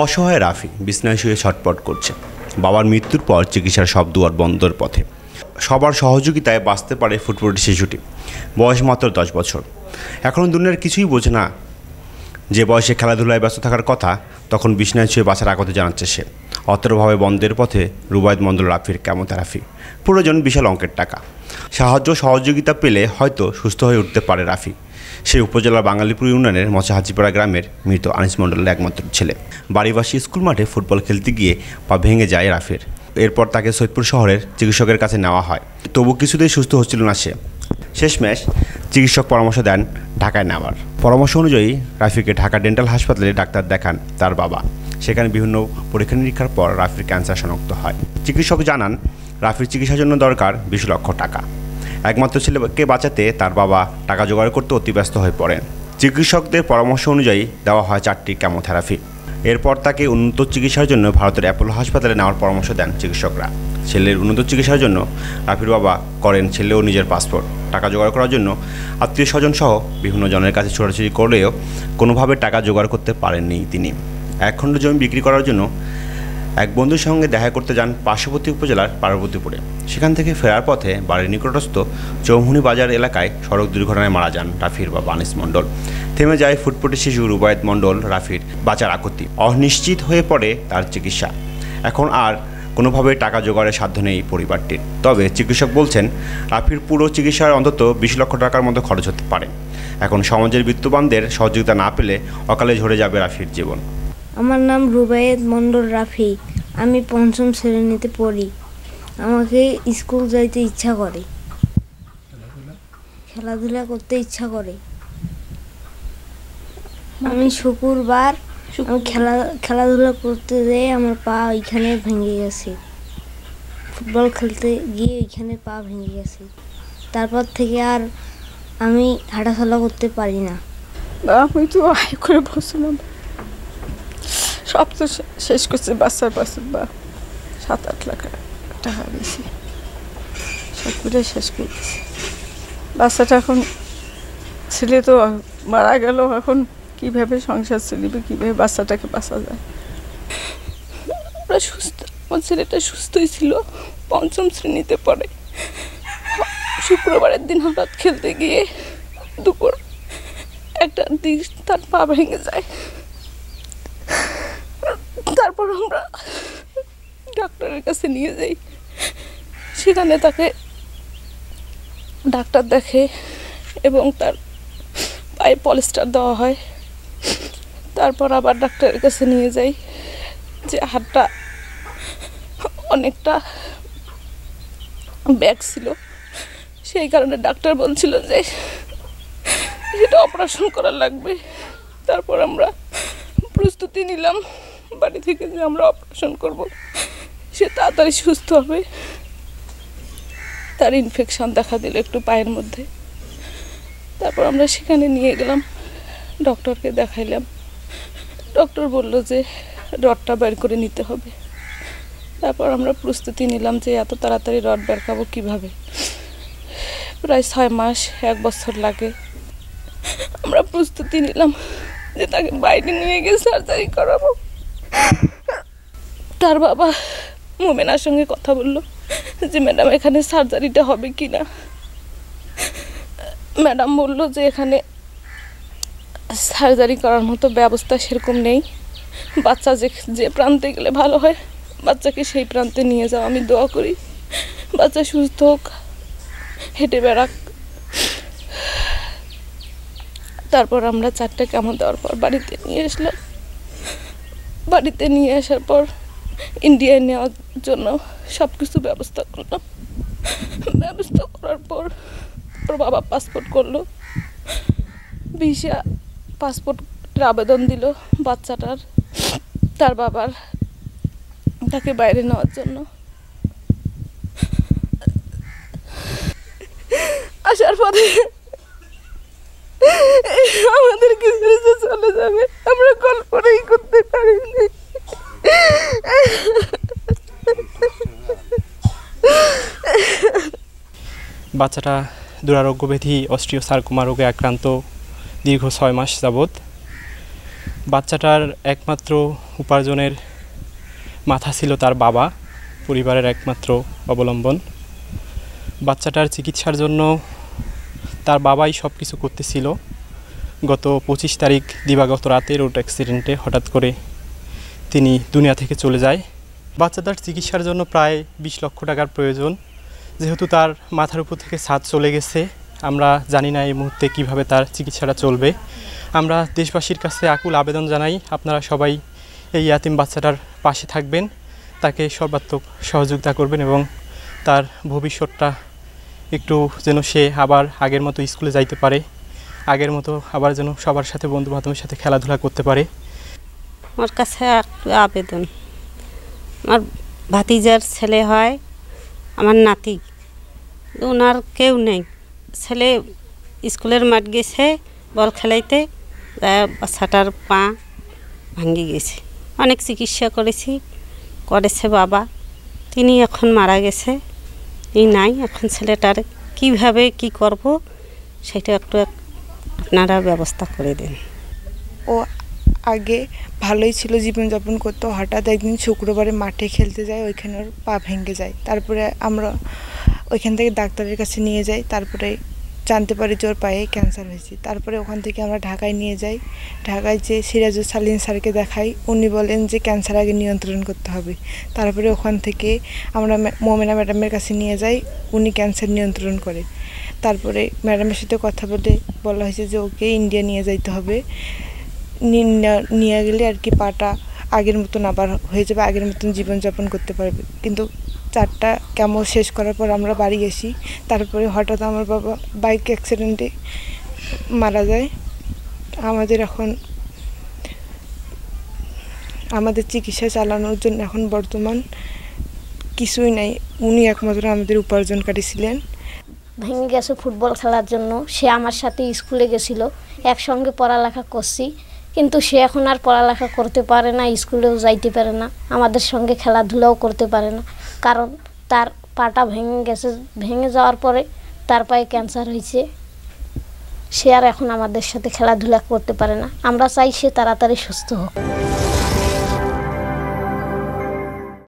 অসহায় রাফি বিছানায় শুয়ে ছটপট করছে। বাবার মৃত্যুর পর চিকিৎসার সব দুয়ার বন্ধর পথে। সবার সহযোগিতায় বাঁচতে পারে ফুটফুটে শিশুটি। বয়স মাত্র 10 বছর। এখনও দুনিয়ার কিছুই বোঝে না। যে বয়সে খেলাধুলায় ব্যস্ত থাকার কথা, তখন বিছানায় শুয়ে বাঁচার আগতে জানাচ্ছে সে। অতর্কভাবে বন্ধের পথে রুবায়েত মণ্ডল রাফির কেমোথেরাপি, প্রয়োজন বিশাল অঙ্কের টাকা। সাহায্য সহযোগিতা পেলে হয়তো সুস্থ হয়ে উঠতে পারে রাফি। সেই উপজেলার বাঙালিপুর ইউনিয়নের মশাহাজিপাড়া গ্রামের মৃত আনিস মণ্ডলের একমাত্র ছেলে। বাড়িবাসী স্কুল মাঠে ফুটবল খেলতে গিয়ে পা ভেঙে যায় রাফির। এরপর তাকে সৈয়দপুর শহরের চিকিৎসকের কাছে নেওয়া হয়, তবু কিছুতেই সুস্থ হচ্ছিল না সে। শেষমেশ চিকিৎসক পরামর্শ দেন ঢাকায় নেওয়ার। পরামর্শ অনুযায়ী রাফিকে ঢাকা ডেন্টাল হাসপাতালে ডাক্তার দেখান তার বাবা। সেখানে বিভিন্ন পরীক্ষা নিরীক্ষার পর রাফির ক্যান্সার শনাক্ত হয়। চিকিৎসক জানান রাফির চিকিৎসার জন্য দরকার 20 লক্ষ টাকা। একমাত্র ছেলেকে বাঁচাতে তার বাবা টাকা জোগাড় করতে অতি ব্যস্ত হয়ে পড়েন। চিকিৎসকদের পরামর্শ অনুযায়ী দেওয়া হয় 4টি কেমোথেরাপি। এরপর তাকে উন্নত চিকিৎসার জন্য ভারতের অ্যাপোলো হাসপাতালে নেওয়ার পরামর্শ দেন চিকিৎসকরা। ছেলের উন্নত চিকিৎসার জন্য রাফির বাবা করেন ছেলে ও নিজের পাসপোর্ট। টাকা জোগাড় করার জন্য আত্মীয় স্বজন সহ বিভিন্ন জনের কাছে ছোটাছুটি করলেও কোনোভাবে টাকা জোগাড় করতে পারেননি তিনি। 1 খণ্ড জমি বিক্রি করার জন্য এক বন্ধুর সঙ্গে দেখা করতে যান পার্শ্ববর্তী উপজেলার পার্বতীপুরে। সেখান থেকে ফেরার পথে বাড়ির নিকটস্থ চৌমুহনী বাজার এলাকায় সড়ক দুর্ঘটনায় মারা যান রাফির বাবা আনিস মণ্ডল। থেমে যায় ফুটফুটে শিশু রুবায়েত মণ্ডল রাফির বাঁচার আকুতি। অনিশ্চিত হয়ে পড়ে তার চিকিৎসা। এখন আর কোনোভাবে টাকা জোগাড়ের সাধ্য নেই পরিবারটির। তবে চিকিৎসক বলছেন রাফির পুরো চিকিৎসার অন্তত 20 লক্ষ টাকার মতো খরচ হতে পারে। এখন সমাজের বিত্তবানদের সহযোগিতা না পেলে অকালে ঝরে যাবে রাফির জীবন। আমার নাম রুবায়েত মণ্ডল রাফি। আমি 5ম শ্রেণীতে পড়ি। আমাকে স্কুল যাইতে ইচ্ছা করে, খেলাধুলা করতে ইচ্ছা করে। আমি শুক্রবার খেলাধুলা করতে যেয়ে আমার পা ওইখানে ভেঙে গেছে। ফুটবল খেলতে গিয়ে ওইখানে পা ভেঙে গেছে। তারপর থেকে আর আমি হাঁটাচলা করতে পারি না। আমি তো আয় করে বসলাম, সব তো শেষ করছে। বাচ্চার পাশে বা 7-8 লাখ টাকা দিয়েছি, সবগুলো শেষ করে দিয়েছি। বাচ্চাটা এখন ছেলে তো মারা গেল, এখন কীভাবে সংসার চলিবে, কীভাবে বাচ্চাটাকে বাঁচা যায়। আমরা সুস্থ, আমার ছেলেটা সুস্থই ছিল, 5ম শ্রেণীতে পড়ে। শুক্রবারের দিন হঠাৎ খেলতে গিয়ে দুপুর 1টার দিক তার পা ভেঙে যায়। তারপর আমরা ডাক্তারের কাছে নিয়ে যাই। সেখানে তাকে ডাক্তার দেখে এবং তার পায়ে পলিস্টার দেওয়া হয়। তারপর আবার ডাক্তারের কাছে নিয়ে যাই যে হাতটা অনেকটা ব্যাক ছিল, সেই কারণে ডাক্তার বলছিল যে সেটা অপারেশন করা লাগবে। তারপর আমরা প্রস্তুতি নিলাম বাড়ি থেকে যে আমরা অপারেশন করব, সে তাড়াতাড়ি সুস্থ হবে। তার ইনফেকশন দেখা দিল একটু পায়ের মধ্যে। তারপর আমরা সেখানে নিয়ে গেলাম, ডক্টরকে দেখাইলাম। ডক্টর বলল যে রডটা বের করে নিতে হবে। তারপর আমরা প্রস্তুতি নিলাম যে এত তাড়াতাড়ি রড বের করবো কীভাবে। প্রায় 6 মাস 1 বছর লাগে। আমরা প্রস্তুতি নিলাম যে তাকে বাইরে নিয়ে গিয়ে সার্জারি করাবো। তার বাবা মোমেনার সঙ্গে কথা বললো যে ম্যাডাম এখানে সার্জারিটা হবে কি না। ম্যাডাম বললো যে এখানে সার্জারি করার মতো ব্যবস্থা সেরকম নেই। বাচ্চা যে প্রান্তে গেলে ভালো হয়, বাচ্চাকে সেই প্রান্তে নিয়ে যাও। আমি দোয়া করি বাচ্চা সুস্থ হোক, হেঁটে বেড়াক। তারপর আমরা 4টে কেমো দেওয়ার পর বাড়িতে নিয়ে আসলাম। বাড়িতে নিয়ে আসার পর ইন্ডিয়ায় নেওয়ার জন্য সব কিছু ব্যবস্থা করলাম। ব্যবস্থা করার পর ওর বাবা পাসপোর্ট করলো, ভিসা পাসপোর্টের আবেদন দিল বাচ্চাটার, তার বাবার, তাকে বাইরে নেওয়ার জন্য। আসার পরে আমাদের কিছু চলে যাবে আমরা কল্পনাই করতে পারিনি। বাচ্চাটা দুরারোগ্য ব্যাধি অস্ট্রিওসার্কোমা রোগে আক্রান্ত, দীর্ঘ 6 মাস যাবৎ। বাচ্চাটার একমাত্র উপার্জনের মাথা ছিল তার বাবা, পরিবারের একমাত্র অবলম্বন। বাচ্চাটার চিকিৎসার জন্য তার বাবাই সব কিছু করতেছিল। গত 25 তারিখ দিবাগত রাতে রোড অ্যাক্সিডেন্টে হঠাৎ করে তিনি দুনিয়া থেকে চলে যায়। বাচ্চাটার চিকিৎসার জন্য প্রায় 20 লক্ষ টাকার প্রয়োজন। যেহেতু তার মাথার উপর থেকে ছাদ চলে গেছে, আমরা জানি না এই মুহূর্তে কিভাবে তার চিকিৎসাটা চলবে। আমরা দেশবাসীর কাছে আকুল আবেদন জানাই, আপনারা সবাই এই ইয়াতিম বাচ্চাটার পাশে থাকবেন, তাকে সর্বাত্মক সহযোগিতা করবেন এবং তার ভবিষ্যৎটা একটু যেন সে আবার আগের মতো স্কুলে যাইতে পারে, আগের মতো আবার যেন সবার সাথে বন্ধু বান্ধবের সাথে খেলাধুলা করতে পারে। আমার কাছে একটু আবেদন, আমার ভাতিজার ছেলে হয়, আমার নাতি, ওনার কেউ নেই। ছেলে স্কুলের মাঠ গেছে বল খেলাইতে, বাচ্চাটার পা ভাঙে গেছে। অনেক চিকিৎসা করেছে বাবা, তিনি এখন মারা গেছে, এই নাই। এখন ছেলেটার কিভাবে কি করব সেটা একটু আপনারা ব্যবস্থা করে দেন। ও আগে ভালোই ছিল, জীবনযাপন করতো। হঠাৎ একদিন শুক্রবারে মাঠে খেলতে যায়, ওইখানে ওর পা ভেঙে যায়। তারপরে আমরা ওইখান থেকে ডাক্তারের কাছে নিয়ে যাই, তারপরে জানতে পারি যে ওর পায়ে ক্যান্সার হয়েছে। তারপরে ওখান থেকে আমরা ঢাকায় নিয়ে যাই। ঢাকায় যে সিরাজুল সালিম স্যারকে দেখাই, উনি বলেন যে ক্যান্সার আগে নিয়ন্ত্রণ করতে হবে। তারপরে ওখান থেকে আমরা মোমেনা ম্যাডামের কাছে নিয়ে যাই, উনি ক্যান্সার নিয়ন্ত্রণ করে। তারপরে ম্যাডামের সাথে কথা বলা হয়েছে যে ওকে ইন্ডিয়া নিয়ে যাইতে হবে, নিয়ে গেলে আর কি পাটা আগের মতন আবার হয়ে যাবে, আগের মতন জীবনযাপন করতে পারবে। কিন্তু 4টা কেমো শেষ করার পর আমরা বাড়ি গেছি। তারপরে হঠাৎ আমার বাবা বাইক অ্যাক্সিডেন্টে মারা যায়। আমাদের চিকিৎসা চালানোর জন্য এখন বর্তমান কিছুই নাই, উনি একমাত্র আমাদের উপার্জনকারী ছিলেন। ভেঙে গেছে ফুটবল খেলার জন্য, সে আমার সাথে স্কুলে গেছিলো, একসঙ্গে পড়ালেখা করছি। কিন্তু সে এখন আর পড়ালেখা করতে পারে না, স্কুলেও যাইতে পারে না, আমাদের সঙ্গে খেলাধুলাও করতে পারে না, কারণ তার পাটা ভেঙে গেছে। ভেঙে যাওয়ার পরে তার পায়ে ক্যান্সার হয়েছে, সে আর এখন আমাদের সাথে খেলাধুলা করতে পারে না। আমরা চাই সে তাড়াতাড়ি সুস্থ হোক।